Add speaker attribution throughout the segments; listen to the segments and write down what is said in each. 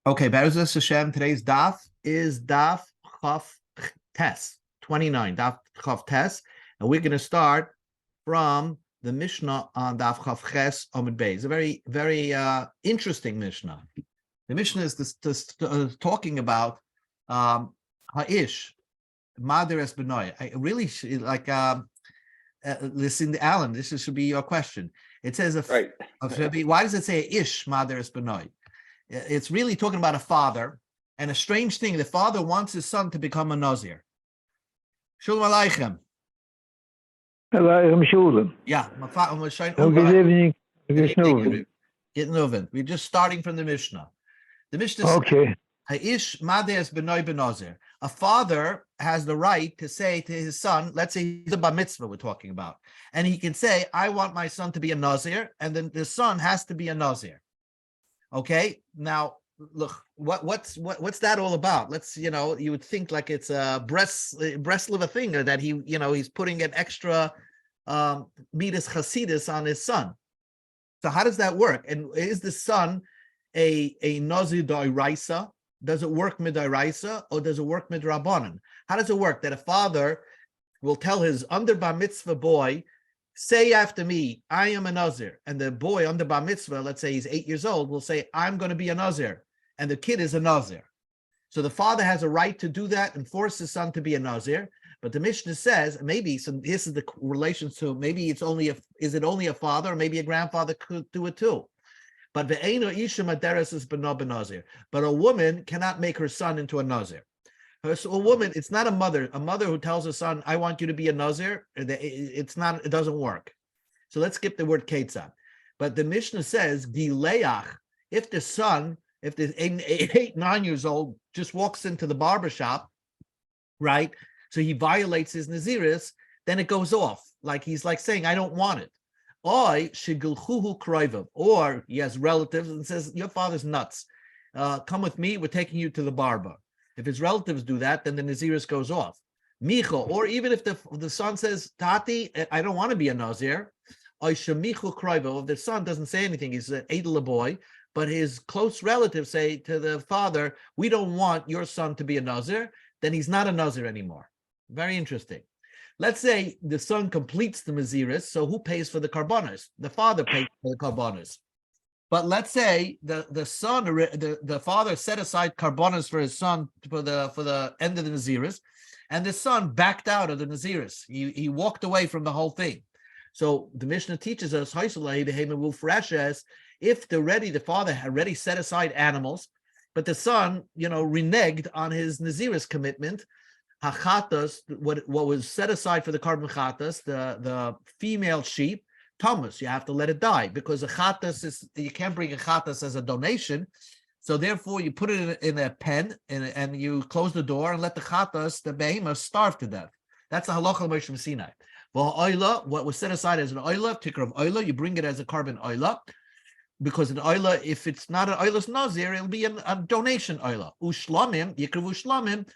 Speaker 1: Okay, Be'ezus Hashem, today's daf is Daf Chaf Tes, 29, Daf Chaf Tes, and we're going to start from the Mishnah on Daf Chaf Ches Amud Bey. It's a very, very interesting Mishnah. The Mishnah is talking about Ha'ish, Maderes Benoy. I really like, listen, Alan, this should be your question. It says,
Speaker 2: Right.
Speaker 1: Why does it say Ish Maderes Benoy? It's really talking about a father, and a strange thing, the father wants his son to become a Nazir. Shalom Aleichem.
Speaker 3: Aleichem Shalom.
Speaker 1: Yeah.
Speaker 3: Good evening.
Speaker 1: Getting over. We're just starting from the Mishnah. The Mishnah
Speaker 3: okay.
Speaker 1: says, a father has the right to say to his son, let's say he's a bar mitzvah we're talking about, and he can say, I want my son to be a Nazir, and then the son has to be a Nazir. Okay, now look, what's that all about? Let's, you would think like it's a breast liver thing, or that he's putting an extra midas chasidus on his son. So how does that work? And is the son a nazir d'oraisa? Does it work midoraisa or does it work midrabanan? How does it work that a father will tell his under bar mitzvah boy, say after me, I am a Nazir, and the boy under bar mitzvah, let's say he's 8 years old, will say, I'm going to be a Nazir, and the kid is a Nazir. So the father has a right to do that and force his son to be a Nazir. But the Mishnah says, maybe, so this is the relation to, maybe is it only a father, or maybe a grandfather could do it too. But but a woman cannot make her son into a Nazir. So a woman, it's not a mother who tells her son, I want you to be a Nazir. It doesn't work. So let's skip the word ketzah. But the Mishnah says, Gileach, if the 8-9 years old just walks into the barbershop, right? So he violates his Naziris, then it goes off. Like he's like saying, I don't want it. Or he has relatives and says, your father's nuts. Come with me, we're taking you to the barber. If his relatives do that, then the Naziris goes off. Micho, or even if the son says, Tati, I don't want to be a Nazir. If the son doesn't say anything, he's an Adela boy, but his close relatives say to the father, we don't want your son to be a Nazir, then he's not a Nazir anymore. Very interesting. Let's say the son completes the Naziris, so who pays for the karbanos? The father pays for the karbanos. But let's say the father set aside karbanos for his son for the end of the Naziris, and the son backed out of the Naziris. He walked away from the whole thing. So the Mishnah teaches us, if the father had already set aside animals, but the son, reneged on his Naziris commitment, hachatas, what was set aside for the karban chatas, the female sheep, Thomas, you have to let it die, because a chatas you can't bring a chatas as a donation. So therefore you put it in a pen and you close the door and let the chatas, the behemoth, starve to death. That's a halacha l'Moshe Sinai. Well, what was set aside as an oila, ticker of oila, you bring it as a carbon oila, because an oila, if it's not an oilas nazir, it'll be a donation oila. Ushlamim, yikriv ushlamim,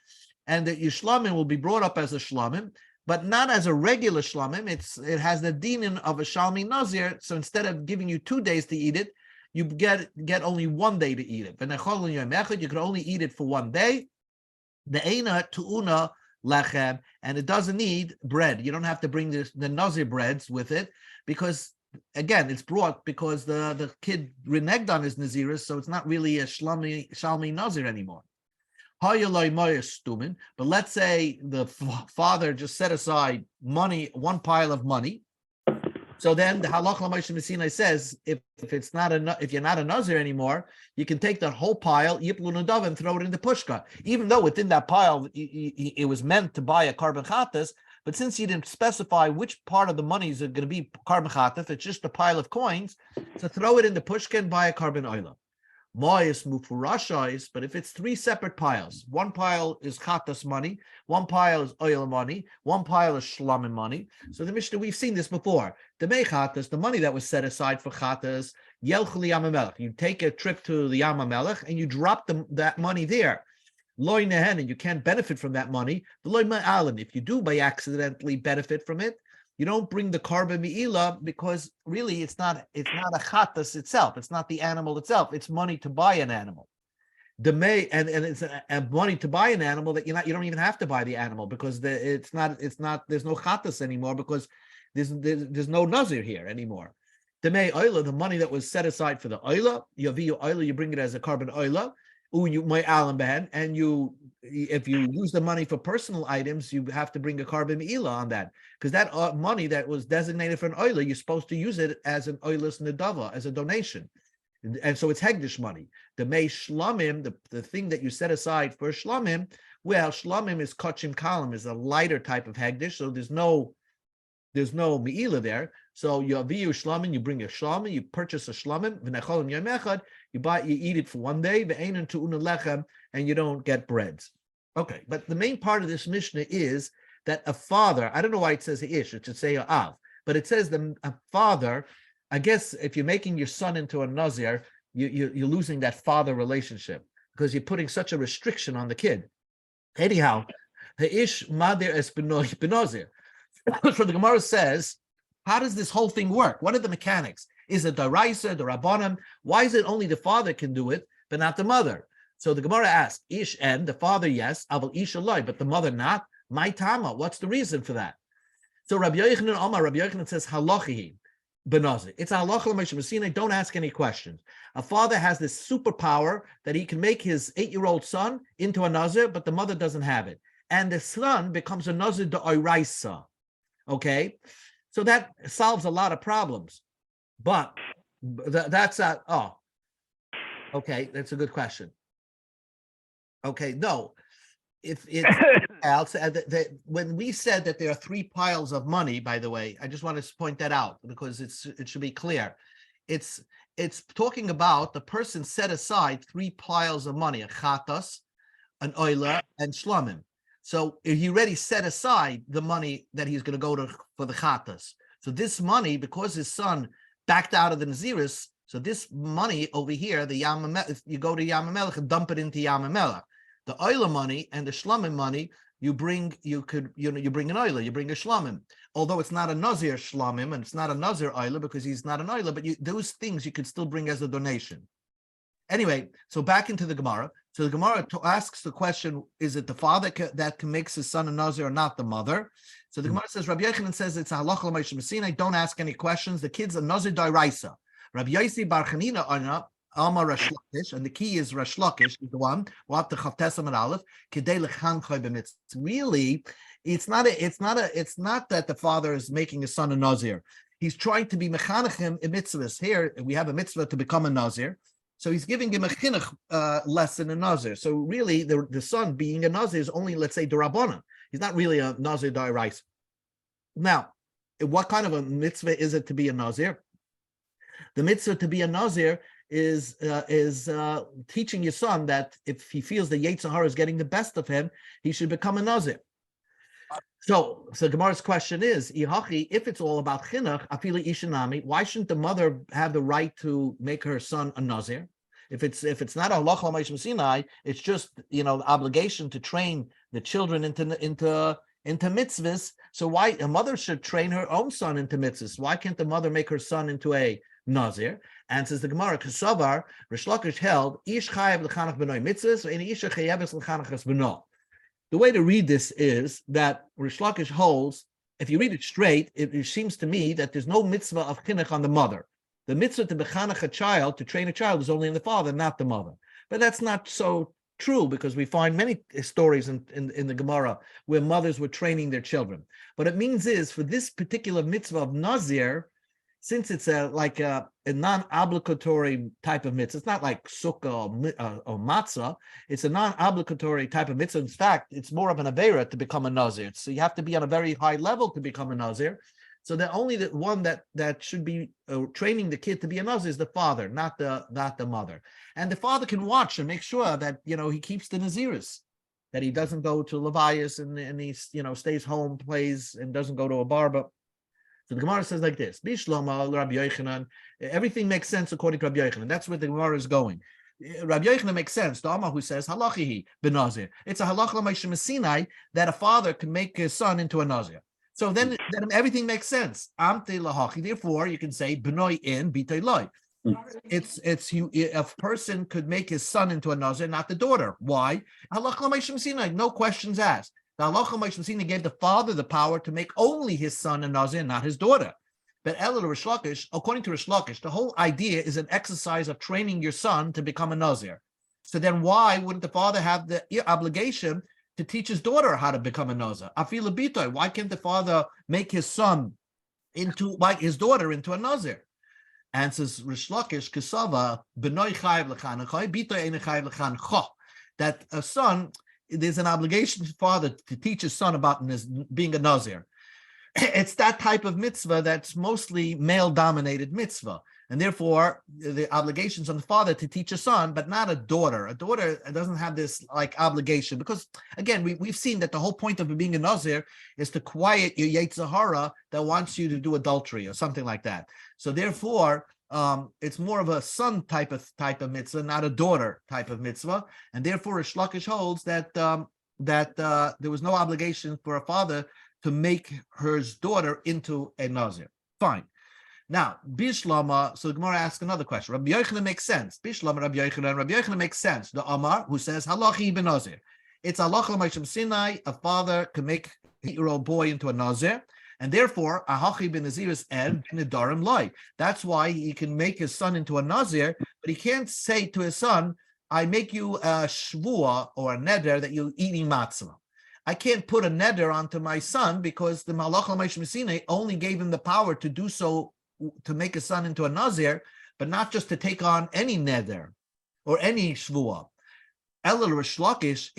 Speaker 1: and the shlamim will be brought up as a shlamim, but not as a regular shlamim. It has the dinin of a shalmi nazir. So instead of giving you 2 days to eat it, you get only 1 day to eat it. You can only eat it for 1 day. The eina tu'una lechem, and it doesn't need bread. You don't have to bring the nazir breads with it, because again, it's brought because the kid reneged on his naziris, so it's not really a shalmi nazir anymore. But let's say the father just set aside money, one pile of money. So then the halacha l'Moshe Sinai says, if you're not a nazir anymore, you can take that whole pile, yiplu nadav, and throw it into pushka. Even though within that pile it was meant to buy a karban chatas, but since you didn't specify which part of the money is going to be karban chatas, it's just a pile of coins. So throw it in the pushka and buy a karban oila. Mois mufurashais, but if it's 3 separate piles, one pile is chatas money, one pile is oil money, one pile is shlamim money. So the Mishnah, we've seen this before. The mechatas, the money that was set aside for chatas, yelchli yamamelech. You take a trip to the Yamamelech and you drop that money there. Loy nehen, and you can't benefit from that money. The loy ma'alim, if you do by accidentally benefit from it, you don't bring the karban mi'ila, because really it's not a chatas itself. It's not the animal itself. It's money to buy an animal. The may and it's a money to buy an animal that you don't even have to buy the animal because it's not there's no chatas anymore because there's no nazir here anymore. The may oila, the money that was set aside for the oila, you bring it as a carbon oila. You my alam ban, and if you use the money for personal items, you have to bring a carbon ila on that because that money that was designated for an oila, you're supposed to use it as an oilas nedava, as a donation. And so it's hegdish money. The may shlamim, the thing that you set aside for shlamim, well, shlamim is kachim kalam, is a lighter type of hegdish, so there's no meila there. So you aviyu shlamim, you bring a shlamim, you purchase a shlamim, v'necholim yom echad, you eat it for one day, v'einin tu'una lechem, and you don't get breads. Okay, but the main part of this Mishnah is that a father, I don't know why it says ish, it should say a av, but it says a father. I guess if you're making your son into a nazir, you're losing that father relationship because you're putting such a restriction on the kid. Anyhow, the ish madir es benazir. So the Gemara says, how does this whole thing work? What are the mechanics? Is it the Raisa, the Rabbanim? Why is it only the father can do it, but not the mother? So the Gemara asks, ish and the father, yes, aval ish aloi, but the mother not. My tama, what's the reason for that? So Rabbi Yochanan says, halachihi. Benazir. It's a halacha l'Moshe Messina. Don't ask any questions. A father has this superpower that he can make his 8-year-old son into a nazir, but the mother doesn't have it, and the son becomes a nazir d'oraisa. Okay, so that solves a lot of problems. But that's okay. That's a good question. Okay, no. If it's else, when we said that there are 3 piles of money, by the way, I just want to point that out because it should be clear. It's talking about the person set aside 3 piles of money: a chatas, an oila, and shlamim. So he already set aside the money that he's going to go to for the chatas. So this money, because his son backed out of the naziris, so this money over here, if you go to Yam HaMelech and dump it into Yam HaMelech. The oila money and the shlamim money, you bring an oila, you bring a shlamim. Although it's not a nazir shlamim and it's not a nazir oila because he's not an oila, but those things you could still bring as a donation. Anyway, so back into the Gemara. So the Gemara asks the question: is it the father that can make his son a nazir or not the mother? So the Gemara says, Rabbi Yochanan says it's a halacha l'Moshe Messina. Don't ask any questions. The kid's a nazir d'oraisa. Rabbi Yosi bar Chanina Ana. Alma Resh Lakish, and the key is Resh Lakish, is the one. Really, it's not that the father is making his son a nazir. He's trying to be mechanechim in mitzvahs. Here we have a mitzvah to become a nazir, so he's giving him a chinuch lesson in nazir. So really, the son being a nazir is only, let's say, d'Rabbanan. He's not really a nazir d'oraisa. Now, what kind of a mitzvah is it to be a nazir? The mitzvah to be a nazir is teaching your son that if he feels the Yetzer Hara is getting the best of him, he should become a nazir. So Gemara's question is, if it's all about chinuch, afili ishanami, why shouldn't the mother have the right to make her son a nazir? If it's not a halacha l'Moshe Messina, it's just the obligation to train the children into mitzvahs. So why a mother should train her own son into mitzvahs? Why can't the mother make her son into a nazir? And says the Gemara, Kasavar, Resh Lakish held, Ish chayav l'chanach b'noi mitzvahs, and Isha chayav l'chanach es b'no. The way to read this is that Resh Lakish holds, if you read it straight, it seems to me that there's no mitzvah of chinuch on the mother. The mitzvah to bechanach a child, to train a child, is only in the father, not the mother. But that's not so true because we find many stories in the Gemara where mothers were training their children. What it means is, for this particular mitzvah of nazir, since it's a non-obligatory type of mitzvah, it's not like sukkah or matzah, it's a non-obligatory type of mitzvah. In fact, it's more of an avera to become a nazir. So you have to be on a very high level to become a nazir. So the only one that should be training the kid to be a nazir is the father, not the mother. And the father can watch and make sure that he keeps the naziris, that he doesn't go to Levias and he stays home, plays, and doesn't go to a bar. But so the Gemara says like this: Bishlama Rabbi Yochanan. Everything makes sense according to Rabbi Yochanan. That's where the Gemara is going. Rabbi Yochanan makes sense. The Amma who says halachihi benazir. It's a halacha l'Moshe Messina that a father can make his son into a nazir. So then everything makes sense. Amte lahachi. Therefore, you can say benoi in bitay loy. a person could make his son into a nazir, not the daughter. Why? No questions asked. The halacha Moshe Messina gave the father the power to make only his son a nazir, not his daughter. But Rish Lakish, according to Rish Lakish, the whole idea is an exercise of training your son to become a nazir. So then, why wouldn't the father have the obligation to teach his daughter how to become a nazir? Afila bitoy. Why can't the father make his son like his daughter into a nazir? Answers Rish Lakish, Kesava, Benoy Chayiv L'chanachai, Bitoy Ein Chayiv L'chancho. That a son, there's an obligation to father to teach his son about being a nazir. It's that type of mitzvah that's mostly male-dominated mitzvah. And therefore, the obligations on the father to teach a son, but not a daughter. A daughter doesn't have this like obligation because, again, we've seen that the whole point of being a nazir is to quiet your yetzer hara that wants you to do adultery or something like that. So therefore, it's more of a son type of mitzvah, not a daughter type of mitzvah. And therefore, Rish Lakish holds that there was no obligation for a father to make his daughter into a nazir. Fine. Now, Bishlama, so the Gemara asks another question. Rabbi Yochanan makes sense. Bishlama, Rabbi Yochanan makes sense. The Amar, who says, Halachi ben Nazir. It's halacha l'Moshe Sinai, a father can make an 8-year-old boy into a Nazir, and therefore, Ahachi ben Naziris and Nidarim Loi. That's why he can make his son into a Nazir, but he can't say to his son, I make you a shvua or a neder that you're eating matzah. I can't put a neder onto my son because the Malach l'Moshe Sinai only gave him the power to do so, to make his son into a nazir, but not just to take on any neder or any shvua. Rish Lakish,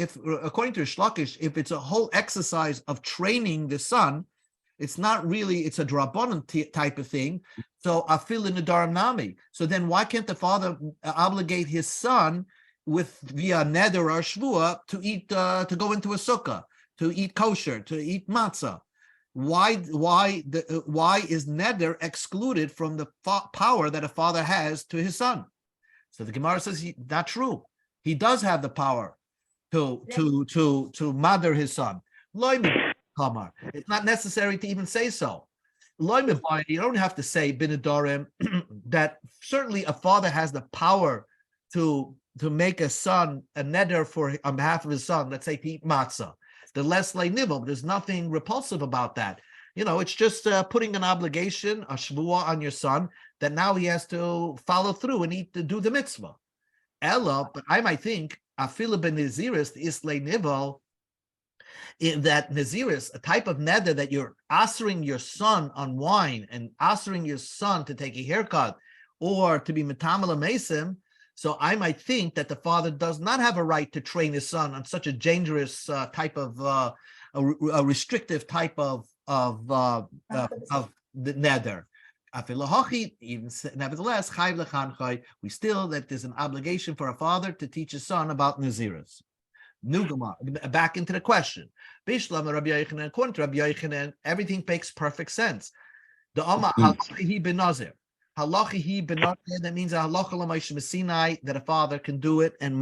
Speaker 1: according to Rish Lakish, if it's a whole exercise of training the son, it's not really, it's a drabonon type of thing. So afil in the daram nami. So then why can't the father obligate his son with via neder or shvua to eat, to go into a sukkah, to eat kosher, to eat matzah? Why is neder excluded from the power that a father has to his son? So the Gemara says not true. He does have the power to mother his son. It's not necessary to even say so. You don't have to say binadorim that certainly a father has the power to make a son a neder on behalf of his son. Let's say to eat matzah. The less lay nibble, there's nothing repulsive about that. It's just putting an obligation, a shvuah on your son, that now he has to follow through and do the mitzvah. Ella, but I might think, afilu ben naziris is lay nibble, in that naziris, a type of neder that you're answering your son on wine and answering your son to take a haircut or to be metamala mesim. So I might think that the father does not have a right to train his son on such a dangerous type of a restrictive type of the neder. Even nevertheless, we still that there's an obligation for a father to teach his son about naziris. Back into the question. Bishlam Rabbi Yochanan, according to Rabbi Yochanan, everything makes perfect sense. The Amma halachi ben nazir. Halachi ben nazir, that means a halacha l'Moshe Sinai that a father can do it and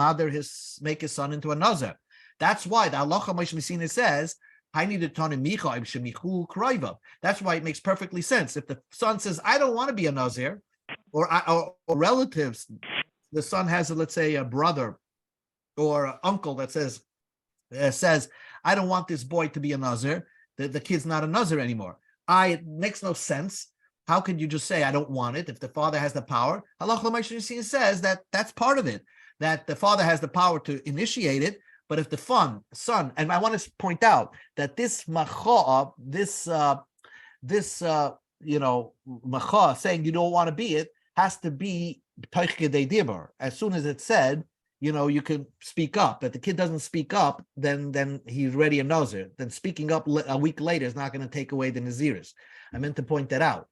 Speaker 1: make his son into a nazir. That's why the halacha Moshe Sinai says, I need to turn in micha shemichul krayva. That's why it makes perfectly sense. If the son says, I don't want to be a nazir, or relatives, the son has, let's say, a brother or an uncle that says, I don't want this boy to be a nazir. The kid's not a nazir anymore. It makes no sense. How could you just say, I don't want it, if the father has the power? Halacha l'Moshe says that that's part of it, that the father has the power to initiate it, but if the son, and I want to point out that this macha, macha saying you don't want to be it, has to be toich kedei dibur. As soon as it's said, you can speak up. If the kid doesn't speak up, then he's already a nazir. Then speaking up a week later is not going to take away the naziris. I meant to point that out.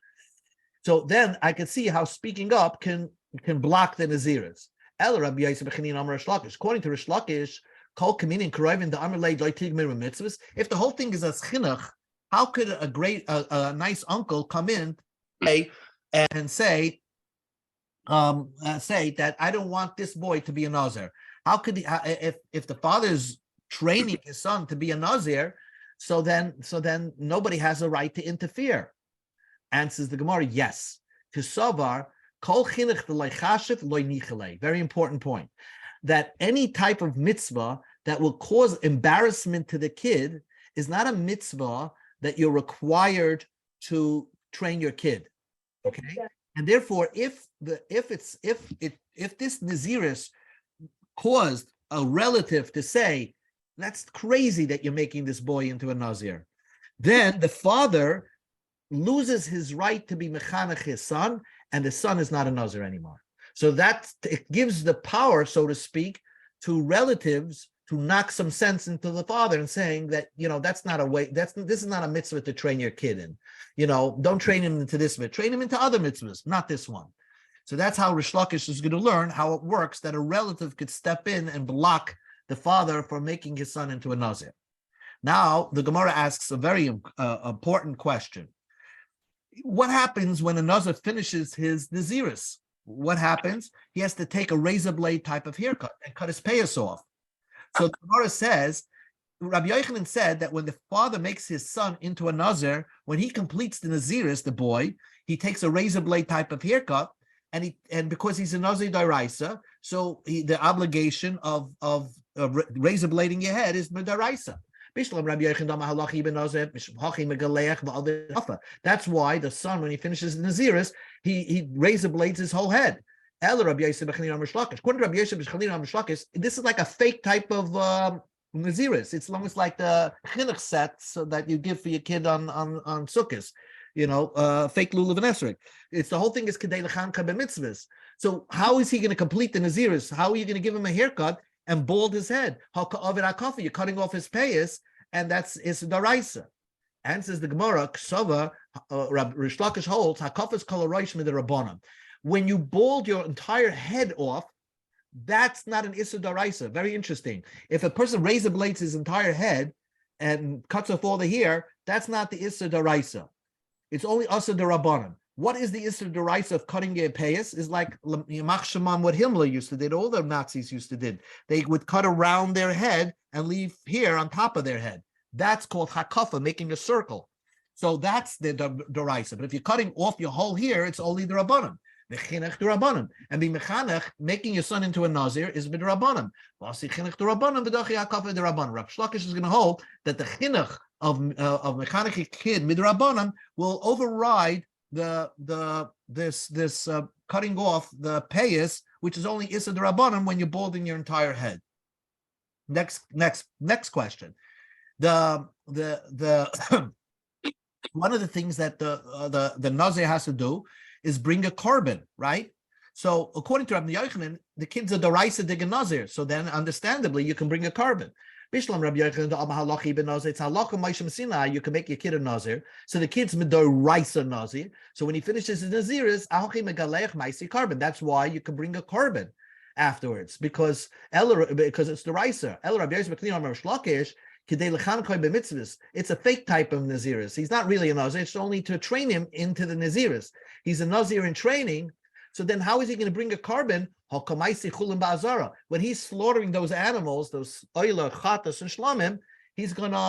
Speaker 1: So then I can see how speaking up can block the naziris. According to Rish Lakish, if the whole thing is a chinuch, how could a nice uncle come in and say that I don't want this boy to be a nazir? How could he, if the father's training his son to be a nazir, so then nobody has a right to interfere? Answers the Gemara, yes. Kisavar Kol chinuch v'lo chashiv lo nichale. Very important point. That any type of mitzvah that will cause embarrassment to the kid is not a mitzvah that you're required to train your kid. Okay, and therefore, if this Naziris caused a relative to say, "That's crazy that you're making this boy into a Nazir," then the father loses his right to be mechanech his son, and the son is not a Nazir anymore. So it gives the power, so to speak, to relatives to knock some sense into the father and saying that, that's not a way, this is not a mitzvah to train your kid in. Don't train him into this mitzvah, train him into other mitzvahs, not this one. So that's how Rish Lakish is going to learn how it works, that a relative could step in and block the father from making his son into a Nazir. Now, the Gemara asks a very important question. What happens when a Nazir finishes his Naziris? What happens? He has to take a razor blade type of haircut and cut his payas off. So the Gemara says, Rabbi Yochanan said that when the father makes his son into a Nazir, when he completes the Naziris, the boy, he takes a razor blade type of haircut, and because he's a Nazir Daraisa, so the obligation of razor blading your head is Daraisa. That's why the son, when he finishes the Naziris, he razor blades his whole head. According to Rabbi Yosef, this is like a fake type of Naziris. It's almost like the chinuch set so that you give for your kid on Sukkot, fake lulav and esrog. It's the whole thing is kedei lechanka b'mitzvahs. So how is he going to complete the Naziris? How are you going to give him a haircut and bald his head? You're cutting off his payas, and that's is daraisa. And says the Gemara, Ksava, Rish Lakish holds, hakafas kol harosh midrabanan. When you bald your entire head off, that's not an issa daraisa. Very interesting. If a person razor blades his entire head and cuts off all the hair, that's not the issa daraisa. It's only issa darabanan. What is the issa daraisa of cutting your payas? Is like Yamach Shemam, what Himmler used to do, all the Nazis used to do. They would cut around their head and leave hair on top of their head. That's called hakafa, making a circle. So that's the daraisa. But if you're cutting off your whole hair, it's only the rabbanim. Mechinech durabanim. And being mechanech, making your son into a nazir, is b'durabanim. V'asi chinech durabanim, v'dachi hakafa durabanim. Rav Shlokish is going to hold that the chinech of mechanech kid midrabanim will override this cutting off the payas, which is only issa durabanim when you're balding your entire head. Next question. The one of the things that the nazir has to do is bring a korban, right? So according to Rabbi Yochanan, the kids are daraisa dig a nazir. So then, understandably, you can bring a korban. Bishlam Rabbi Yochanan the halachi ben nazir. It's halacha ma'ishem sinai. You can make your kid a nazir. So the kid's daraisa nazir. So when he finishes his naziris, ahochi megaleich ma'isi korban. That's why you can bring a korban afterwards, because it's daraisa. El Rabbi Yosef b'kli Rish Lakish. It's a fake type of Naziris. He's not really a Nazir. It's only to train him into the Naziris. He's a Nazir in training. So then how is he going to bring a korban? When he's slaughtering those animals, those oila, chatas, and shlamim, he's bringing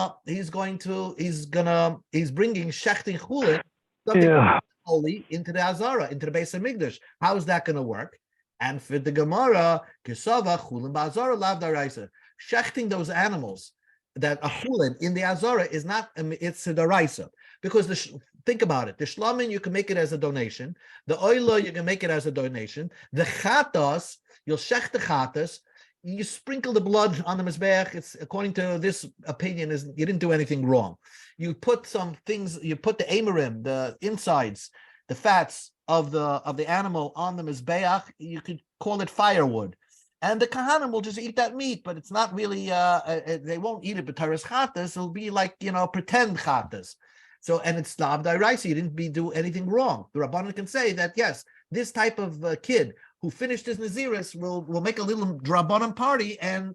Speaker 1: shechting chulin, something holy, into the Azara, into the base of Migdash. How is that going to work? And for the Gemara, kisava chulin ba'azara lav daraisa. Shechting those animals that a chulin in the Azara is not, it's a daraisa. Because think about it, the shlamim, you can make it as a donation. The oila, you can make it as a donation. The chatas, you'll shech the chatas, you sprinkle the blood on the mizbeach. It's, according to this opinion, is you didn't do anything wrong. You put some things, you put the amarim, the insides, the fats of the animal on the mizbeach. You could call it firewood. And the kahanim will just eat that meat, but it's not really, they won't eat it, but taras chatas, it'll be like, pretend chatas. So, and it's lav daraisa, you didn't do anything wrong. The Rabbanan can say that, yes, this type of kid who finished his Naziris will make a little Rabbanan party and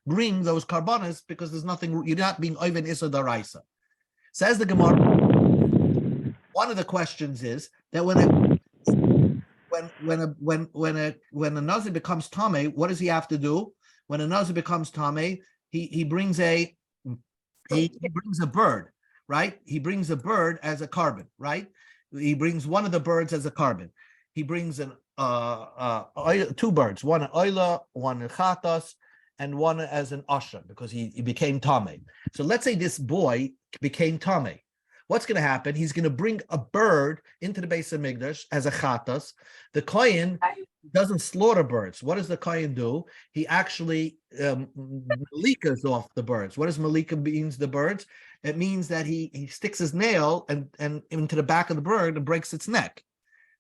Speaker 1: bring those karbanas, because there's nothing, you're not being oiven issa daraisa. Says the Gemara, one of the questions is that when a Nazir becomes Tameh, what does he have to do? When a Nazir becomes Tameh, he brings a bird, right? He brings a bird as a korban, right? He brings one of the birds as a korban. he brings two birds, one an oila, one an chatas, and one as an asher, because he became tame. So let's say this boy became tame. What's going to happen? He's going to bring a bird into the base of Mikdash as a chatas. The kohen doesn't slaughter birds. What does the kohen do? He actually malikas off the birds. What does malika means? The birds. It means that he sticks his nail and into the back of the bird and breaks its neck.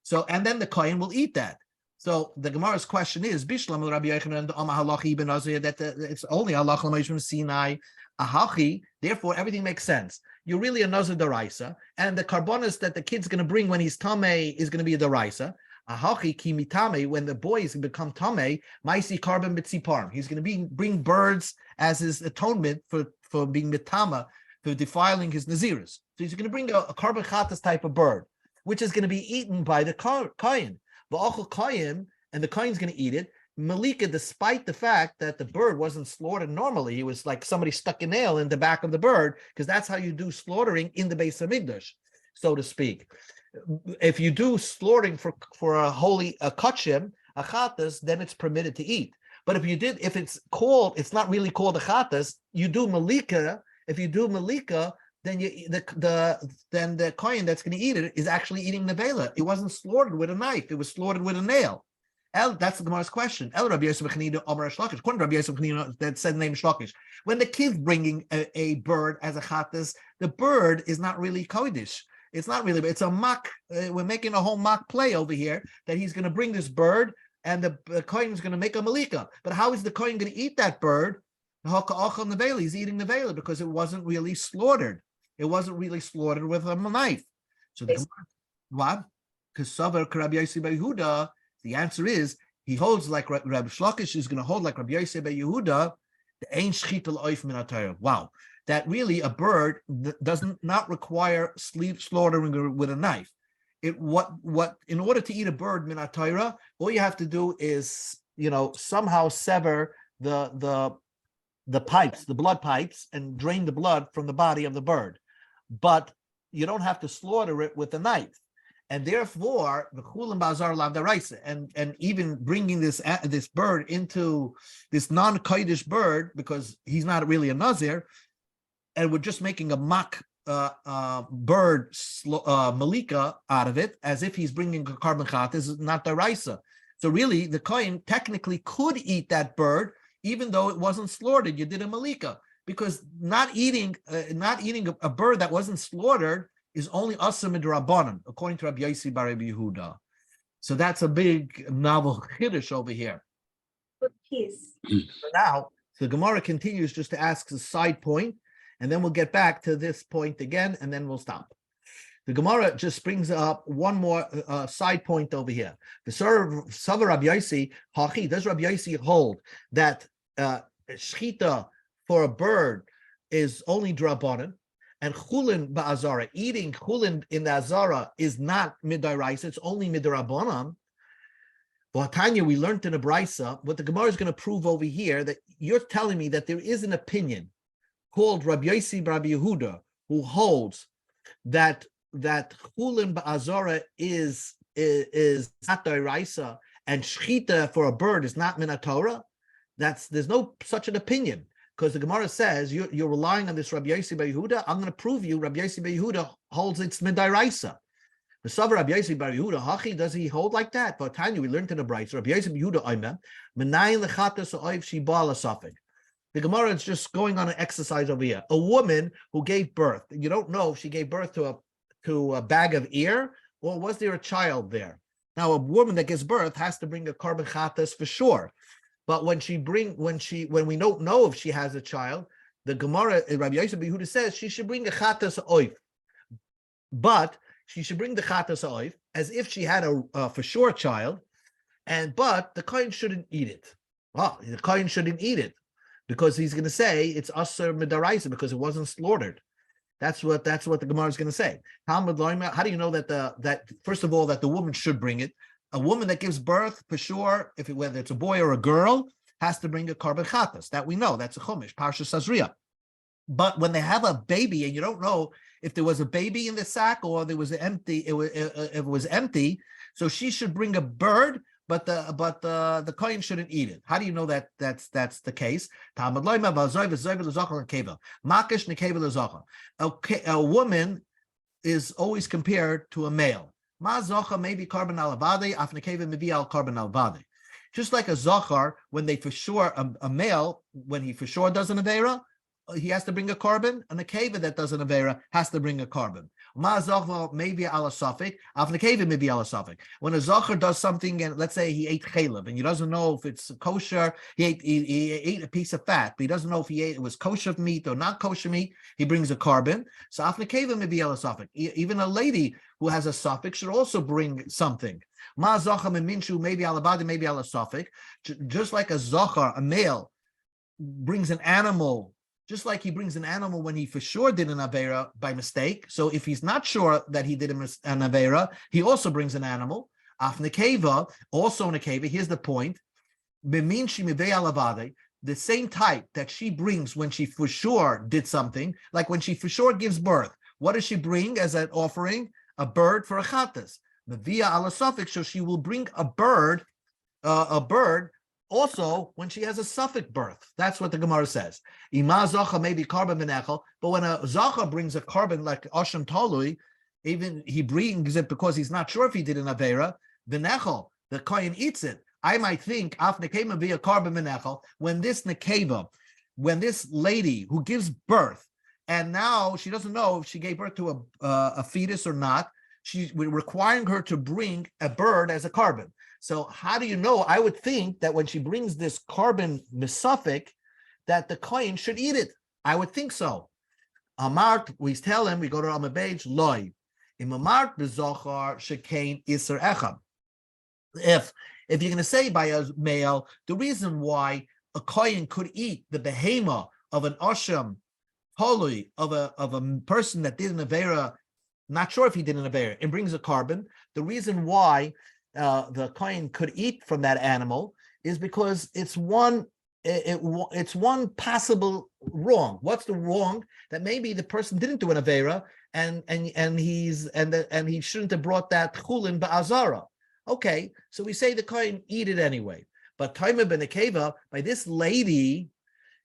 Speaker 1: So, and then the kohen will eat that. So the Gemara's question is, Bishlam Rabbi Yochanan halachi ibn Nazir, that it's only halacha l'moshe Sinai ahachi. Therefore, everything makes sense. You're really a Nazir daraisa, and the karbonis that the kid's going to bring when he's tamei is going to be a daraisa. Ahachi ki mitame, when the boy is going to become tamei, maisi carbon mitziparm. He's going to bring birds as his atonement for being mitama, for defiling his naziris. So he's going to bring a carbon chatas type of bird, which is going to be eaten by the kohen. V'achol kohen, and the kohen's going to eat it. Malika, despite the fact that the bird wasn't slaughtered normally, it was like somebody stuck a nail in the back of the bird, because that's how you do slaughtering in the base of Mikdash, so to speak. If you do slaughtering for a holy kachim, a chatas, then it's permitted to eat. But if it's not really called a chatas, you do malika. If you do malika, then the kohen that's going to eat it is actually eating nevela. It wasn't slaughtered with a knife; it was slaughtered with a nail. That's the Gemara's question. Rabbi Yosef Chanina Omer Shlokish. According to Rabbi Yosef Chanina, that said the name Shlokish. When the kid's bringing a bird as a chatas, the bird is not really kodesh. It's not really. It's a mock. We're making a whole mock play over here that he's going to bring this bird, and the kohen is going to make a malika. But how is the kohen going to eat that bird? He's eating the vela because it wasn't really slaughtered. It wasn't really slaughtered with a knife. So the what? Because Rabbi Yosef Yehuda. The answer is he holds like Rabbi Shlokish is going to hold like Rabbi Yosef Yehuda. The ein shchita l'oif min ha'torah. Wow, that really a bird does not require slaughtering with a knife. What in order to eat a bird min ha'torah, all you have to do is somehow sever the pipes, the blood pipes, and drain the blood from the body of the bird. But you don't have to slaughter it with a knife. And therefore, the chulim bazar lav daraisa, and even bringing this bird into this non-kodesh bird, because he's not really a nazir, and we're just making a mock bird malika out of it, as if he's bringing a carbon chat. This is not daraisa. So really, the kohen technically could eat that bird, even though it wasn't slaughtered. You did a malika, because not eating a bird that wasn't slaughtered is only asa midrabanan, according to Rabbi Yossi bar Rabbi Yehuda. So that's a big novel chiddush over here.
Speaker 2: Good piece.
Speaker 1: So now, the Gemara continues just to ask a side point, and then we'll get back to this point again, and then we'll stop. The Gemara just brings up one more side point over here. The Sava Rabbi Yossi, Hachi, does Rabbi Yossi hold that shchita for a bird is only drabanan? And chulin ba'azara, eating chulin in the azara is not midairaisa, it's only midarabanan. Well, Tanya, we learned in the Brisa, what the Gemara is going to prove over here, that you're telling me that there is an opinion called Rabbi Yossi Rabbi Yehuda, who holds that chulin ba'azara is not dairaisa, and shchita for a bird is not min Torah. There's no such an opinion. Because the Gemara says you're relying on this Rabbi Yossi bar Yehuda. I'm going to prove you Rabbi Yossi bar Yehuda holds it's midairaisa. The Savar Rabbi Yossi bar Yehuda, Hachi, does he hold like that? But Tanya, we learned in the Brisa, Rabbi Yossi bar Yehuda, Omer, Menayin lechatas oiv she ba'al asafik. The Gemara is just going on an exercise over here. A woman who gave birth. You don't know if she gave birth to a bag of ear, or was there a child there? Now, a woman that gives birth has to bring a carbon chatas for sure. But when we don't know if she has a child, the Gemara, Rabbi Yosef Yehuda says she should bring a chatas oif. But she should bring the chatas oif as if she had a for sure child, but the kohen shouldn't eat it. Well, the kohen shouldn't eat it because he's going to say it's aser midaraisa because it wasn't slaughtered. That's what the Gemara is going to say. How do you know that first of all that the woman should bring it? A woman that gives birth, for sure, whether it's a boy or a girl, has to bring a carbon chatas. That we know. That's a chumash, Parsha Sazria. But when they have a baby and you don't know if there was a baby in the sack or there was empty, if it was empty, So she should bring a bird, but the kohen shouldn't eat it. How do you know that that's the case? Okay, a woman is always compared to a male. Maybe carbon al-avade, afnekeva maybe al carbon al-avade. Just like a zachar, when they for sure, a male, when he for sure does an avera, he has to bring a carbon, and a keva that does an avera has to bring a carbon. Ma zachar maybe ala safik, afnekeva maybe ala safik. When a zachar does something, and let's say he ate chalev, and he doesn't know if it's kosher, he ate a piece of fat, but he doesn't know if it was kosher meat or not kosher meat, he brings a carbon. So afnekeva maybe ala safik. Even a lady who has a suffix should also bring something. Ma zachar and minshu maybe alabadi, maybe ala suffix. Just like a zachar, a male, brings an animal, just like he brings an animal when he for sure did an avera by mistake. So if he's not sure that he did an avera, he also brings an animal. Afnekeva, also in a keva. Here's the point: beminshi mivei alavadi. The same type that she brings when she for sure did something, like when she for sure gives birth. What does she bring as an offering? A bird for a chattas. Via ala suffix, so she will bring a bird also when she has a suffix birth. That's what the Gemara says. Ima zacha maybe carbon benechel, but when a zacha brings a carbon like Asham Talui, even he brings it because he's not sure if he did an avera, benechel, the kohen eats it. I might think af nekeva via carbon benechel, when this nekeva, when this lady who gives birth, and now she doesn't know if she gave birth to a fetus or not, we're requiring her to bring a bird as a carbon. So how do you know? I would think that when she brings this carbon misafik, that the kohen should eat it. I would think so. Amart, we tell him, we go to Amabej, loy. Im amart bezochar shekain iser echam. If you're going to say by a male, the reason why a kohen could eat the behema of an osham, holy, of a person that did an avera, not sure if he did an avera, and brings a carbon, the reason why the kohen could eat from that animal is because it's one possible wrong. What's the wrong? That maybe the person didn't do an avera, and he shouldn't have brought that chulin ba'azara. Okay, so we say the kohen eat it anyway. But Taima ben Akeva, by this lady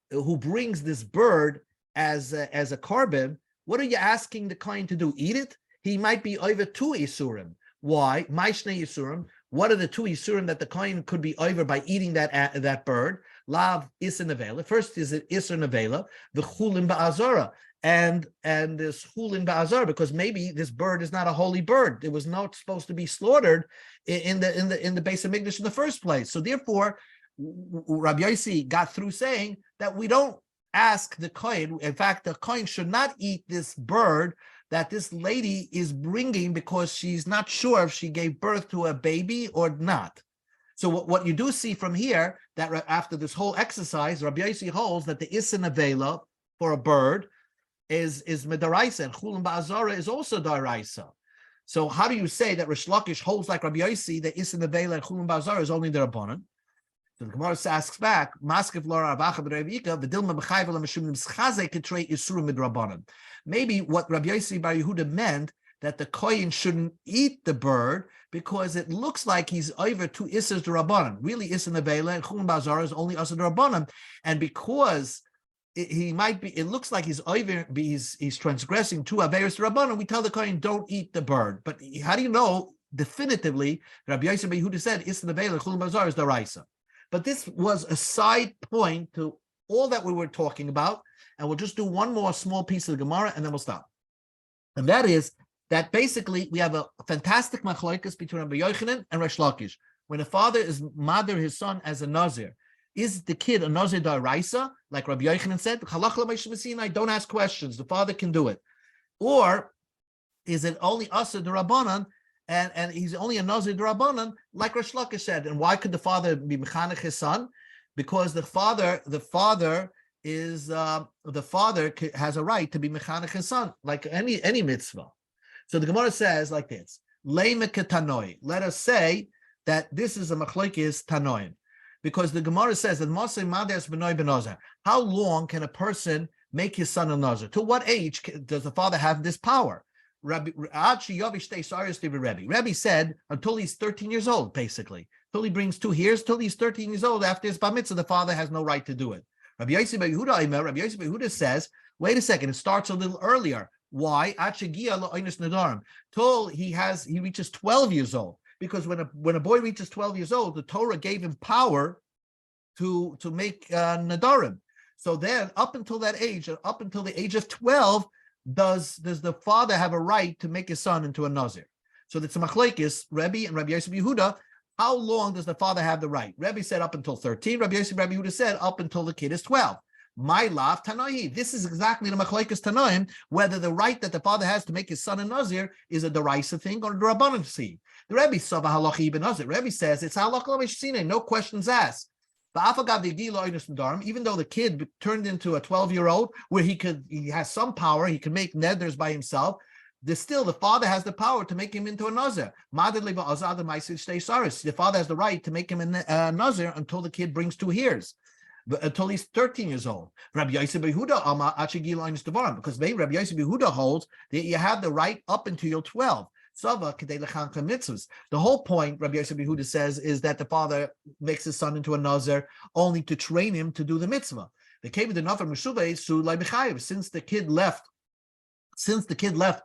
Speaker 1: who brings this bird as a carbon, what are you asking the kohen to do? Eat it? He might be over 2 isurim. Why? Maishne isurim. What are the 2 isurim that the kohen could be over by eating that bird? Lav isser nevela. First is it isser nevela, the chulin ba'azara, and this chulin ba'azara, because maybe this bird is not a holy bird. It was not supposed to be slaughtered in the base of Mikdash in the first place. So therefore, Rabbi Yossi got through saying that we don't ask the kohen. In fact, the kohen should not eat this bird that this lady is bringing because she's not sure if she gave birth to a baby or not. So what you do see from here, that after this whole exercise, Rabbi Yossi holds that the isin avela for a bird is medaraisa, and chulin ba'azara is also daraisa. So how do you say that Rish Lakish holds like Rabbi Yossi that isin avela and chulin ba'azara is only the rabbanon? So the Gemara asks back, Maskiv Laura Avacha B'Revika, V'dilma B'chayvel L'Meshumim Schazei K'trei Yisurim Midrabanan. Maybe what Rabbi Yossi Bar Yehuda meant that the kohen shouldn't eat the bird because it looks like he's over 2 Isser D'Rabbanan. Really, Isser Nevela and Chulin Ba'azara is only Isser D'Rabbanan, and because it looks like he's over, he's transgressing 2 Averis D'Rabbanan, we tell the kohen don't eat the bird. But how do you know definitively? Rabbi Yossi Bar Yehuda said Isser Nevela and Chulin Ba'azara is Daraisa. But this was a side point to all that we were talking about, and we'll just do one more small piece of the Gemara, and then we'll stop. And that is that basically we have a fantastic machlokes between Rabbi Yochanan and Resh Lakish. When a father is mother his son as a nazir, is the kid a nazir da'araisa, like Rabbi Yochanan said? Don't ask questions. The father can do it. Or is it only asa d'Rabbanan? And he's only a nazir d'Rabbanan, like Resh Lakish said. And why could the father be mechanech his son? Because the father has a right to be mechanech his son, like any mitzvah. So the Gemara says like this: let us say that this is a machlokes tanoim, because the Gemara says that Moshe Mades Benoy Benazar. How long can a person make his son a nazir? To what age does the father have this power? Rabbi said until he's 13 years old, basically. Till he brings 2 years, till he's 13 years old. After his bar mitzvah, the father has no right to do it. Rabbi Yosef Bar Yehuda says, wait a second, it starts a little earlier. Why? Till he reaches 12 years old. Because when a boy reaches 12 years old, the Torah gave him power to make nadarim. So then, up until that age, up until the age of 12, does the father have a right to make his son into a nazir? So that's a machlekes, Rebbe and Rabbi Yosef Yehuda. How long does the father have the right? Rebbe said up until 13. Rabbi Yosef Rabbi Yehuda said up until the kid is 12. My lav Tanai. This is exactly the machlekes Tanaim, whether the right that the father has to make his son a nazir is a deraisa thing or a derabbanan thing. The Rebbe saw halacha ibn nazir. Rebbe says it's halacha l'meshsine, no questions asked. Even though the kid turned into a 12-year-old where he has some power, he can make neders by himself. The father has the power to make him into a nazir. The father has the right to make him a nazir until the kid brings 2 years, until he's 13 years old. Rabbi Yosef Yehuda because maybe Rabbi Yosef Yehuda holds that you have the right up until you're 12. The whole point, Rabbi Yosef Yehuda says, is that the father makes his son into a nazir only to train him to do the mitzvah. Since the kid left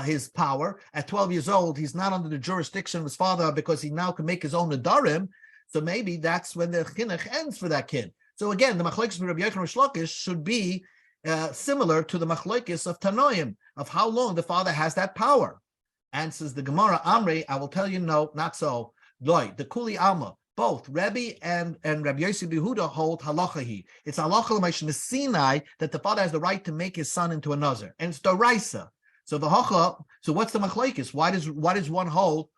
Speaker 1: his power at 12 years old, he's not under the jurisdiction of his father because he now can make his own nadarim. So maybe that's when the chinuch ends for that kid. So again, the machlokes of Rabbi Yochanan and Shlokish should be similar to the machlokes of Tanoim, of how long the father has that power. Answers the Gemara, Amri, I will tell you, no, not so. Loi, the Kuli Alma, both Rebbe and Rabbi Yosef Yehuda hold halachahi. It's halacha l'maishim Sinai that the father has the right to make his son into a nazir, and it's doraisa. So what's the machlekes? Why does one hold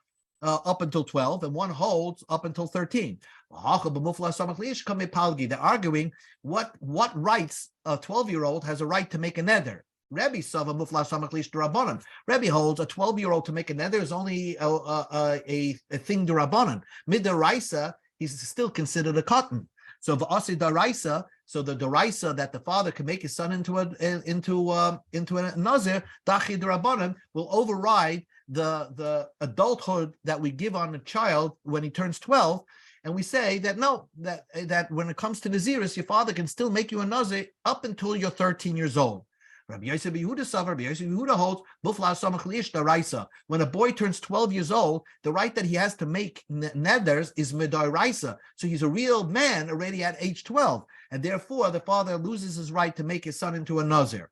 Speaker 1: up until 12 and one holds up until 13? They're arguing what rights a 12-year-old has a right to make a neder. Rebbe Sava Mufla Samaklish Durabanan. Rebbe holds a 12-year-old to make a neder is only a thing Durabanan. Mid Daraisa, he's still considered a cotton. So V'asi Daraisa, so the Daraisa that the father can make his son into a nazir, Dachi Durabanan, will override the adulthood that we give on a child when he turns 12. And we say that no, that when it comes to Naziris, your father can still make you a nazir up until you're 13 years old. Rabbi Yosef Yehuda holds when a boy turns 12 years old, the right that he has to make neders is midaraisa. So he's a real man already at age 12, and therefore the father loses his right to make his son into a nazir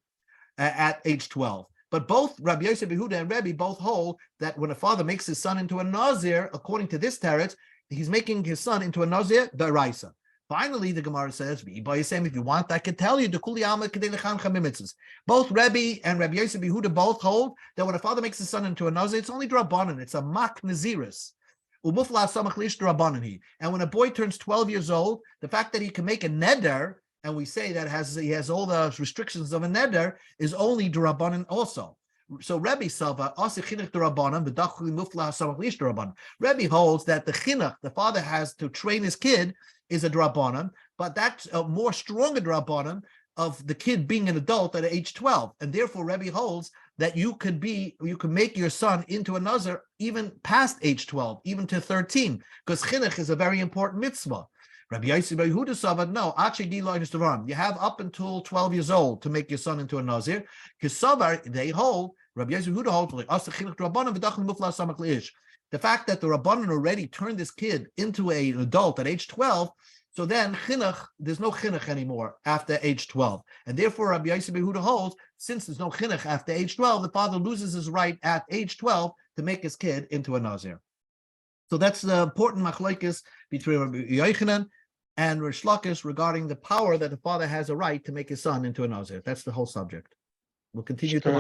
Speaker 1: at age 12. But both Rabbi Yosef Yehuda and Rebbe both hold that when a father makes his son into a nazir, according to this teretz, he's making his son into a nazir daraisa. Finally, the Gemara says, if you want, I can tell you, both Rebbe and Rabbi Yosef Yehuda both hold that when a father makes his son into a nazir, it's only drabanan, it's a mak naziris. And when a boy turns 12 years old, the fact that he can make a neder, and we say that he has all the restrictions of a neder, is only drabanan also. So Rebbe Salva, Rebbe holds that the chinuch the father has to train his kid is a drabanan, but that's a more stronger drabanan of the kid being an adult at age 12, and therefore Rebbe holds that you can make your son into a nazir even past age 12, even to 13, because chinuch is a very important mitzvah. Rabbi Yosef Yehuda Savad, no, you have up until 12 years old to make your son into a nazir. Kisavar, they hold, Rabbi Yosef Yehuda holds, the fact that the Rabbanan already turned this kid into an adult at age 12, so then chinuch, there's no chinuch anymore after age 12. And therefore, Rabbi Yosef Yehuda holds, since there's no chinuch after age 12, the father loses his right at age 12 to make his kid into a nazir. So that's the important machlokes between Rabbi Yochanan and Rish Lakish regarding the power that the father has a right to make his son into a nazir. That's the whole subject. We'll continue tomorrow.